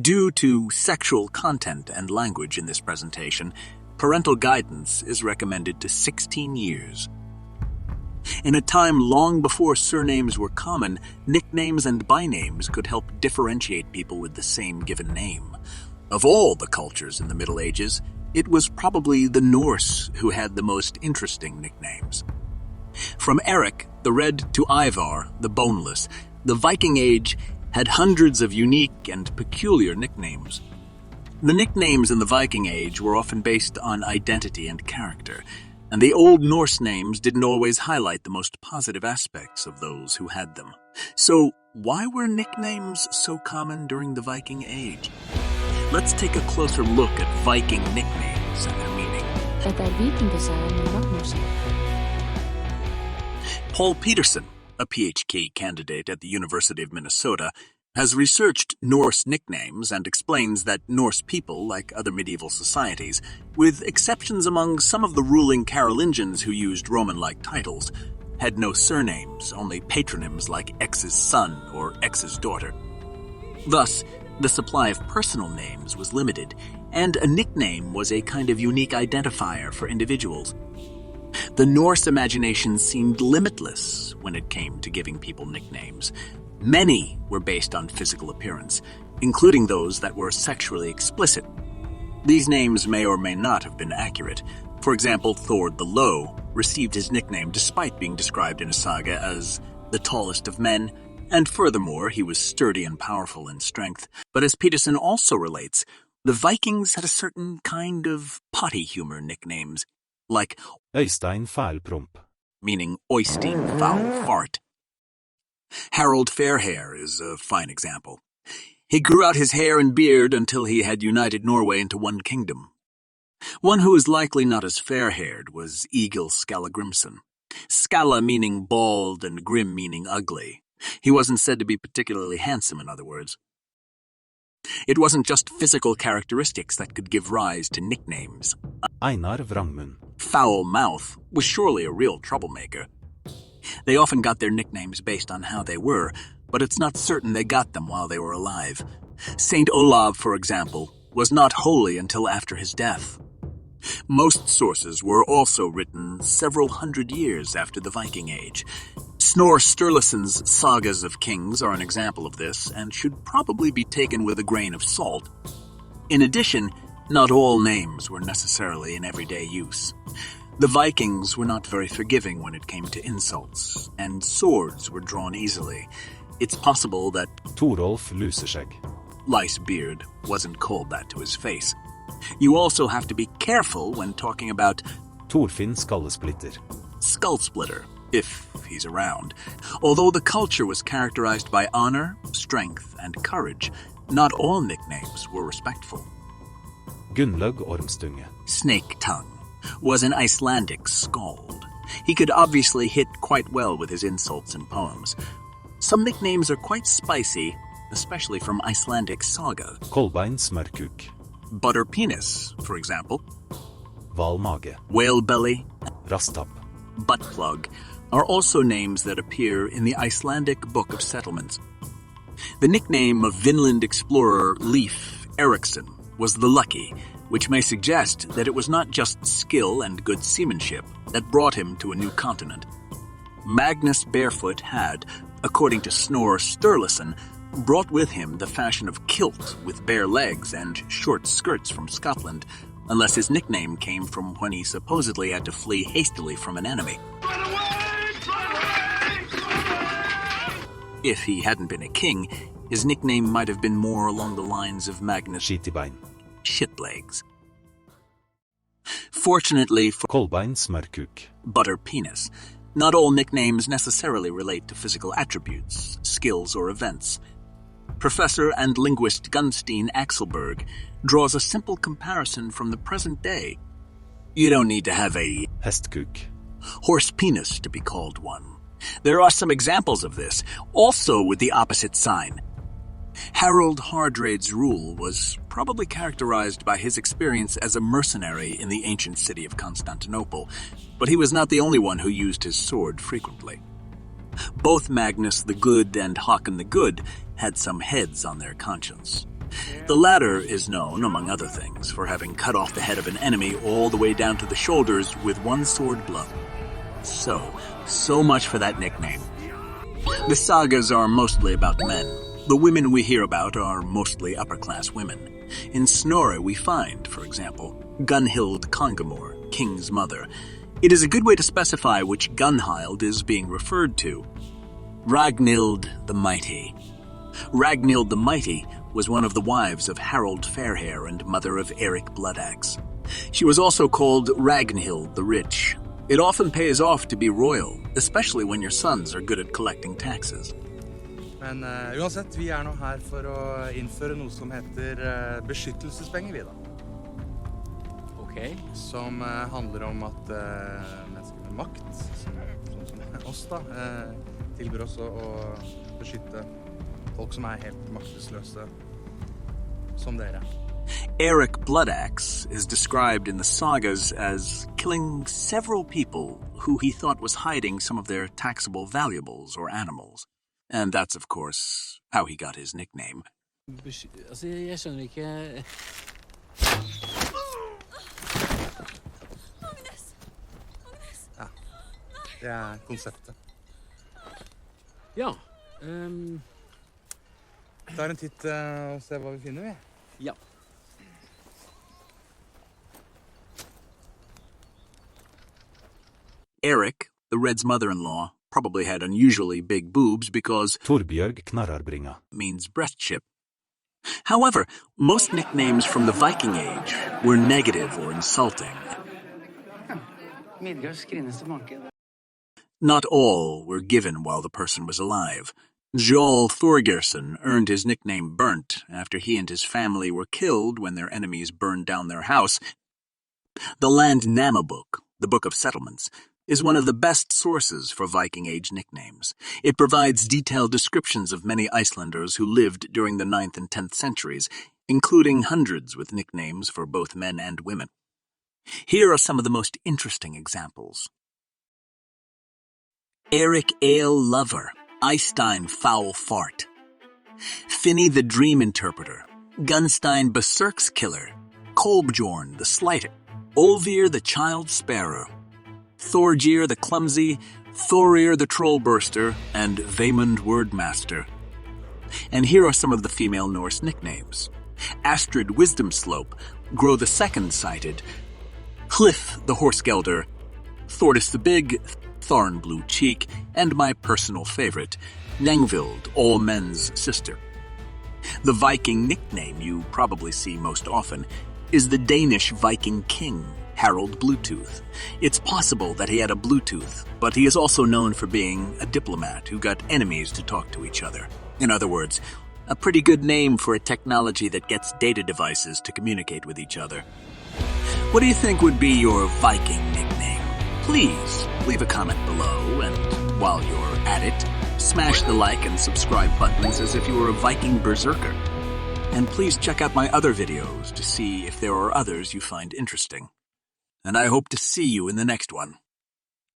Due to sexual content and language in this presentation, parental guidance is recommended to 16 years. In a time long before surnames were common, nicknames and bynames could help differentiate people with the same given name. Of all the cultures in the Middle Ages, it was probably the Norse who had the most interesting nicknames. From Eric the Red to Ivar the Boneless, the Viking Age had hundreds of unique and peculiar nicknames. The nicknames in the Viking Age were often based on identity and character, and the Old Norse names didn't always highlight the most positive aspects of those who had them. So, why were nicknames so common during the Viking Age? Let's take a closer look at Viking nicknames and their meaning. Paul Peterson, a PhD candidate at the University of Minnesota, has researched Norse nicknames and explains that Norse people, like other medieval societies, with exceptions among some of the ruling Carolingians who used Roman-like titles, had no surnames, only patronyms like X's son or X's daughter. Thus, the supply of personal names was limited, and a nickname was a kind of unique identifier for individuals. The Norse imagination seemed limitless when it came to giving people nicknames. Many were based on physical appearance, including those that were sexually explicit. These names may or may not have been accurate. For example, Thord the Low received his nickname despite being described in a saga as the tallest of men, and furthermore, he was sturdy and powerful in strength. But as Peterson also relates, the Vikings had a certain kind of potty humor nicknames, like Øystein Fælpromp, meaning Oystein foul fart. Harold Fairhair is a fine example. He grew out his hair and beard until he had united Norway into one kingdom. One who is likely not as fair-haired was Egil Skallagrimson. Skalla meaning bald and grim meaning ugly. He wasn't said to be particularly handsome, in other words. It wasn't just physical characteristics that could give rise to nicknames. Einar Vrangmunn, Foul Mouth was surely a real troublemaker. They often got their nicknames based on how they were, but it's not certain they got them while they were alive. Saint Olav, for example, was not holy until after his death. Most sources were also written several hundred years after the Viking Age. Snorre Sturluson's Sagas of Kings are an example of this and should probably be taken with a grain of salt. In addition, not all names were necessarily in everyday use. The Vikings were not very forgiving when it came to insults, and swords were drawn easily. It's possible that Torolf Luseskjegg, Lice Beard wasn't called that to his face. You also have to be careful when talking about Thorfinn Skallesplitter, Skull Splitter, if he's around. Although the culture was characterized by honor, strength, and courage, not all nicknames were respectful. Gunnlaug Ormstunge, Snake Tongue was an Icelandic skald. He could obviously hit quite well with his insults and poems. Some nicknames are quite spicy, especially from Icelandic saga. Kolbein Smørkuk, Butter Penis, for example. Hvalmage, Whale Belly, Rastapp, Butt Plug are also names that appear in the Icelandic Book of Settlements. The nickname of Vinland explorer Leif Erikson was the Lucky, which may suggest that it was not just skill and good seamanship that brought him to a new continent. Magnus Barefoot had, according to Snorre Sturluson, brought with him the fashion of kilt with bare legs and short skirts from Scotland, unless his nickname came from when he supposedly had to flee hastily from an enemy. If he hadn't been a king, his nickname might have been more along the lines of Magnus Skitibein, Shitlegs. Fortunately for Kolbein Smørkuk, Butter Penis, not all nicknames necessarily relate to physical attributes, skills, or events. Professor and linguist Gunstein Axelberg draws a simple comparison from the present day. You don't need to have a Hestkuk, horse penis to be called one. There are some examples of this, also with the opposite sign. Harold Hardrade's rule was probably characterized by his experience as a mercenary in the ancient city of Constantinople, but he was not the only one who used his sword frequently. Both Magnus the Good and Haakon the Good had some heads on their conscience. The latter is known, among other things, for having cut off the head of an enemy all the way down to the shoulders with one sword blow. So much for that nickname. The sagas are mostly about men. The women we hear about are mostly upper-class women. In Snorre we find, for example, Gunhild Kongemor, King's mother. It is a good way to specify which Gunhild is being referred to. Ragnhild the Mighty. Ragnhild the Mighty was one of the wives of Harald Fairhair and mother of Eric Bloodaxe. She was also called Ragnhild the Rich. It often pays off to be royal, especially when your sons are good at collecting taxes. Men uansett, vi nå her for å innføre noe som heter beskyttelsespenger, vi da. Ok. Som handler om at mennesker med makt, som oss da, tilbyr oss å beskytte folk som helt maktesløse, som dere. Eric Bloodaxe is described in the sagas as killing several people who he thought was hiding some of their taxable valuables or animals. And that's, of course, how he got his nickname. Altså, jeg skjønner ikke... Ja, det konseptet. Ja, Ta en titt og se hva vi finner, vi. ja. Eric, the Red's mother-in-law, probably had unusually big boobs because Torbjørg Knarrarbringa. means breast chip. However, most nicknames from the Viking Age were negative or insulting. Not all were given while the person was alive. Jarl Thorgerson earned his nickname Burnt after he and his family were killed when their enemies burned down their house. The Landnama book, the Book of Settlements, is one of the best sources for Viking Age nicknames. It provides detailed descriptions of many Icelanders who lived during the 9th and 10th centuries, including hundreds with nicknames for both men and women. Here are some of the most interesting examples. Eric Ale Lover, Eystein Foul Fart. Finny the Dream Interpreter, Gunstein Berserk's Killer, Kolbjorn the Slighter, Olvir the Child Sparrow, Thorgir the Clumsy, Thorir the Trollburster, and Vaemund Wordmaster. And here are some of the female Norse nicknames. Astrid Wisdomslope, Grow the Second-Sighted, Hlith the Horsegelder, Thordis the Big, Tharn Blue Cheek, and my personal favorite, Nengvild, All Men's Sister. The Viking nickname you probably see most often is the Danish Viking king, Harald Bluetooth. It's possible that he had a Bluetooth, but he is also known for being a diplomat who got enemies to talk to each other. In other words, a pretty good name for a technology that gets data devices to communicate with each other. What do you think would be your Viking nickname? Please leave a comment below, and while you're at it, smash the like and subscribe buttons as if you were a Viking berserker. And please check out my other videos to see if there are others you find interesting. And I hope to see you in the next one.